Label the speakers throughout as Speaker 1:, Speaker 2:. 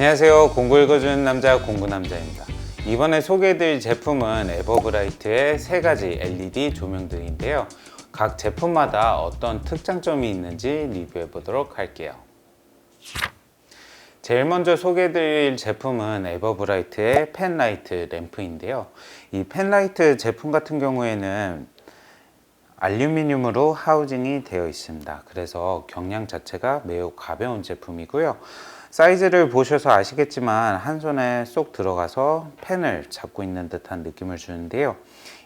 Speaker 1: 안녕하세요. 공구 읽어주는 남자 공구남자입니다. 이번에 소개해드릴 제품은 에버브라이트의 3가지 LED 조명등인데요. 각 제품마다 어떤 특장점이 있는지 리뷰해보도록 할게요. 제일 먼저 소개해드릴 제품은 에버브라이트의 펜라이트 램프인데요. 이 펜라이트 제품 같은 경우에는 알루미늄으로 하우징이 되어 있습니다. 그래서 경량 자체가 매우 가벼운 제품이고요. 사이즈를 보셔서 아시겠지만 한 손에 쏙 들어가서 펜을 잡고 있는 듯한 느낌을 주는데요.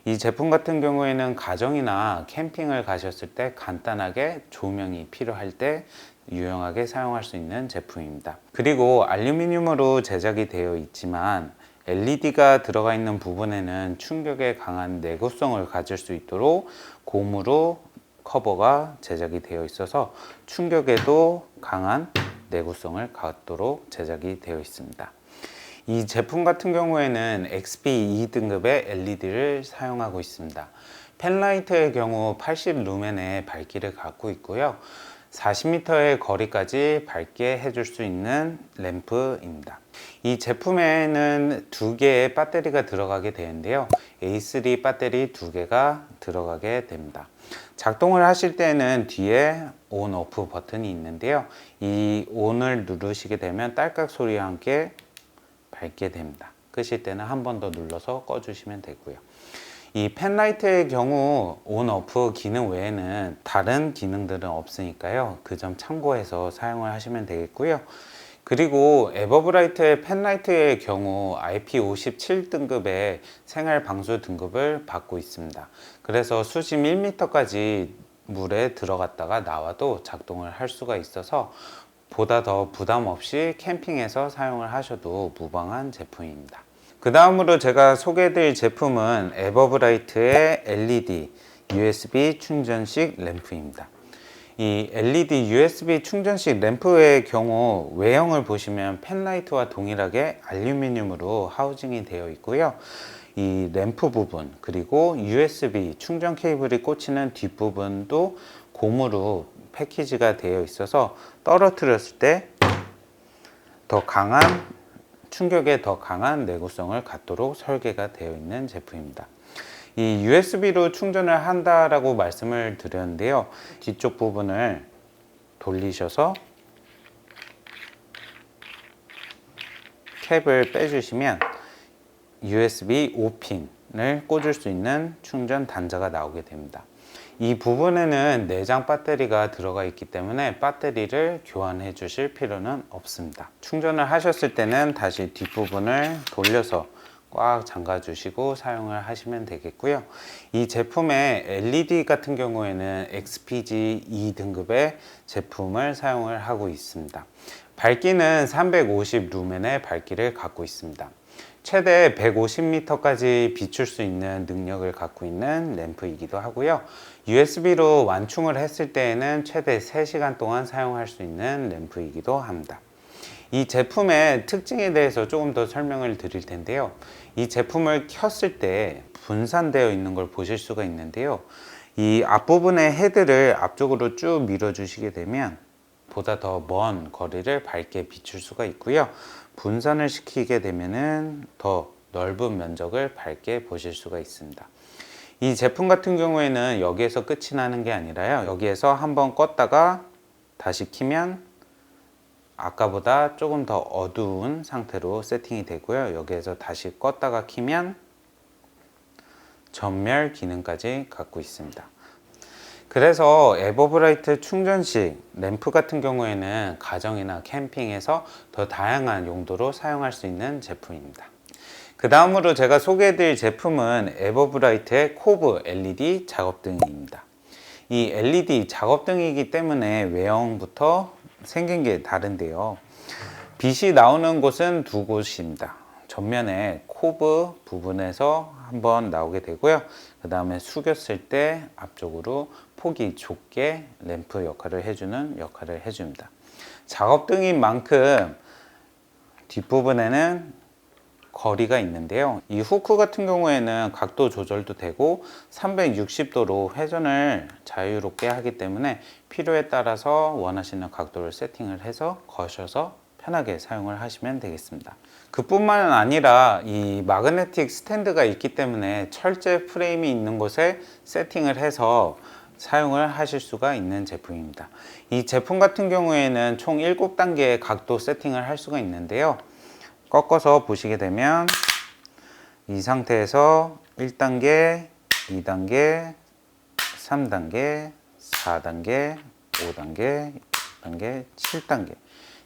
Speaker 1: 이 제품 같은 경우에는 가정이나 캠핑을 가셨을 때 간단하게 조명이 필요할 때 유용하게 사용할 수 있는 제품입니다. 그리고 알루미늄으로 제작이 되어 있지만 LED가 들어가 있는 부분에는 충격에 강한 내구성을 가질 수 있도록 고무로 커버가 제작이 되어 있어서 충격에도 강한 내구성을 갖도록 제작이 되어 있습니다. 이 제품 같은 경우에는 XP 2등급의 LED를 사용하고 있습니다. 펜라이트의 경우 80루멘의 밝기를 갖고 있고요. 40m의 거리까지 밝게 해줄 수 있는 램프입니다. 이 제품에는 2개의 배터리가 들어가게 되는데요. A3 배터리 2개가 들어가게 됩니다. 작동을 하실 때는 뒤에 온, 오프 버튼이 있는데요. 이 ON을 누르시게 되면 딸깍 소리와 함께 밝게 됩니다. 끄실 때는 한 번 더 눌러서 꺼주시면 되고요. 이 펜라이트의 경우 온, 오프 기능 외에는 다른 기능들은 없으니까요. 그 점 참고해서 사용을 하시면 되겠고요. 그리고 에버브라이트의 펜라이트의 경우 IP57등급의 생활 방수 등급을 받고 있습니다. 그래서 수심 1m까지 물에 들어갔다가 나와도 작동을 할 수가 있어서 보다 더 부담 없이 캠핑에서 사용을 하셔도 무방한 제품입니다. 그 다음으로 제가 소개해드릴 제품은 에버브라이트의 LED USB 충전식 램프입니다. 이 LED USB 충전식 램프의 경우 외형을 보시면 펜라이트와 동일하게 알루미늄으로 하우징이 되어 있고요. 이 램프 부분 그리고 USB 충전 케이블이 꽂히는 뒷부분도 고무로 패키지가 되어 있어서 떨어뜨렸을 때 더 강한 충격에 더 강한 내구성을 갖도록 설계가 되어 있는 제품입니다. 이 USB로 충전을 한다라고 말씀을 드렸는데요. 뒤쪽 부분을 돌리셔서 캡을 빼주시면 USB 5핀을 꽂을 수 있는 충전 단자가 나오게 됩니다. 이 부분에는 내장 배터리가 들어가 있기 때문에 배터리를 교환해 주실 필요는 없습니다. 충전을 하셨을 때는 다시 뒷부분을 돌려서 꽉 잠가 주시고 사용을 하시면 되겠고요. 이 제품의 LED 같은 경우에는 XPG 2등급의 제품을 사용을 하고 있습니다. 밝기는 350루멘의 밝기를 갖고 있습니다. 최대 150m까지 비출 수 있는 능력을 갖고 있는 램프이기도 하고요. USB로 완충을 했을 때에는 최대 3시간 동안 사용할 수 있는 램프이기도 합니다. 이 제품의 특징에 대해서 조금 더 설명을 드릴 텐데요. 이 제품을 켰을 때 분산되어 있는 걸 보실 수가 있는데요. 이 앞부분의 헤드를 앞쪽으로 쭉 밀어 주시게 되면 보다 더 먼 거리를 밝게 비출 수가 있고요. 분산을 시키게 되면은 더 넓은 면적을 밝게 보실 수가 있습니다. 이 제품 같은 경우에는 여기에서 끝이 나는 게 아니라요. 여기에서 한번 껐다가 다시 켜면 아까보다 조금 더 어두운 상태로 세팅이 되고요. 여기에서 다시 껐다가 켜면 전멸 기능까지 갖고 있습니다. 그래서 에버브라이트 충전식 램프 같은 경우에는 가정이나 캠핑에서 더 다양한 용도로 사용할 수 있는 제품입니다. 그 다음으로 제가 소개해드릴 제품은 에버브라이트의 코브 LED 작업등입니다. 이 LED 작업등이기 때문에 외형부터 생긴 게 다른데요. 빛이 나오는 곳은 2곳입니다. 전면에 코브 부분에서 한번 나오게 되고요. 그 다음에 숙였을 때 앞쪽으로 폭이 좁게 램프 역할을 해줍니다. 작업등인 만큼 뒷부분에는 거리가 있는데요. 이 후크 같은 경우에는 각도 조절도 되고 360도로 회전을 자유롭게 하기 때문에 필요에 따라서 원하시는 각도를 세팅을 해서 거셔서 편하게 사용을 하시면 되겠습니다. 그뿐만 아니라 이 마그네틱 스탠드가 있기 때문에 철제 프레임이 있는 곳에 세팅을 해서 사용을 하실 수가 있는 제품입니다. 이 제품 같은 경우에는 총 7단계의 각도 세팅을 할 수가 있는데요. 꺾어서 보시게 되면 이 상태에서 1단계, 2단계, 3단계, 4단계, 5단계, 6단계, 7단계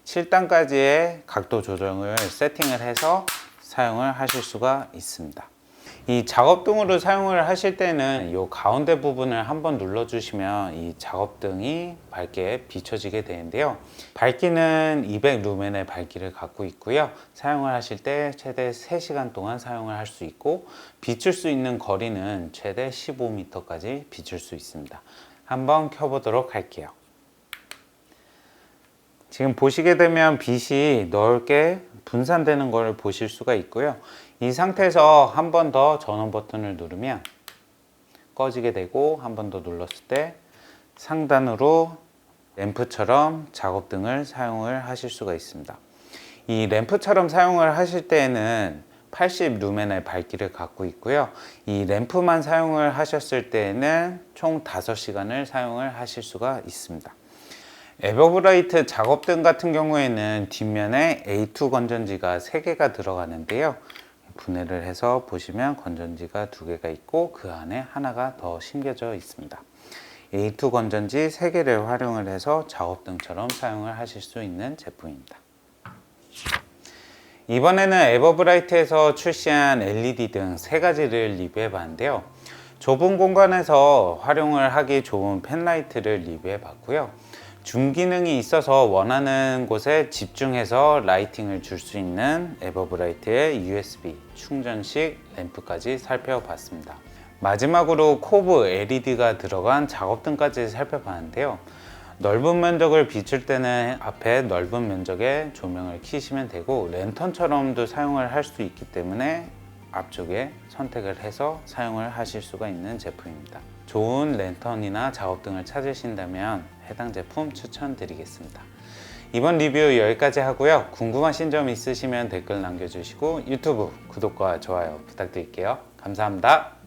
Speaker 1: 7단까지의 각도 조정을 세팅을 해서 사용을 하실 수가 있습니다. 이 작업등으로 사용을 하실 때는 이 가운데 부분을 한번 눌러주시면 이 작업등이 밝게 비춰지게 되는데요. 밝기는 200 루멘의 밝기를 갖고 있고요. 사용을 하실 때 최대 3시간 동안 사용을 할 수 있고 비출 수 있는 거리는 최대 15m까지 비출 수 있습니다. 한번 켜보도록 할게요. 지금 보시게 되면 빛이 넓게 분산되는 걸 보실 수가 있고요. 이 상태에서 한 번 더 전원 버튼을 누르면 꺼지게 되고 한 번 더 눌렀을 때 상단으로 램프처럼 작업등을 사용을 하실 수가 있습니다. 이 램프처럼 사용을 하실 때에는 80 루멘의 밝기를 갖고 있고요. 이 램프만 사용을 하셨을 때에는 총 5시간을 사용을 하실 수가 있습니다. 에버브라이트 작업등 같은 경우에는 뒷면에 A2 건전지가 3개가 들어가는데요. 분해를 해서 보시면 건전지가 2개가 있고 그 안에 하나가 더 심겨져 있습니다. A2 건전지 3개를 활용을 해서 작업등처럼 사용을 하실 수 있는 제품입니다. 이번에는 에버브라이트에서 출시한 LED 등 3가지를 리뷰해 봤는데요. 좁은 공간에서 활용을 하기 좋은 펜라이트를 리뷰해 봤고요. 줌 기능이 있어서 원하는 곳에 집중해서 라이팅을 줄 수 있는 에버브라이트의 USB 충전식 램프까지 살펴봤습니다. 마지막으로 코브 LED가 들어간 작업등까지 살펴봤는데요. 넓은 면적을 비출 때는 앞에 넓은 면적의 조명을 켜시면 되고 랜턴처럼도 사용을 할 수 있기 때문에 앞쪽에 선택을 해서 사용을 하실 수가 있는 제품입니다. 좋은 랜턴이나 작업등을 찾으신다면 해당 제품 추천드리겠습니다. 이번 리뷰 여기까지 하고요. 궁금하신 점 있으시면 댓글 남겨주시고 유튜브 구독과 좋아요 부탁드릴게요. 감사합니다.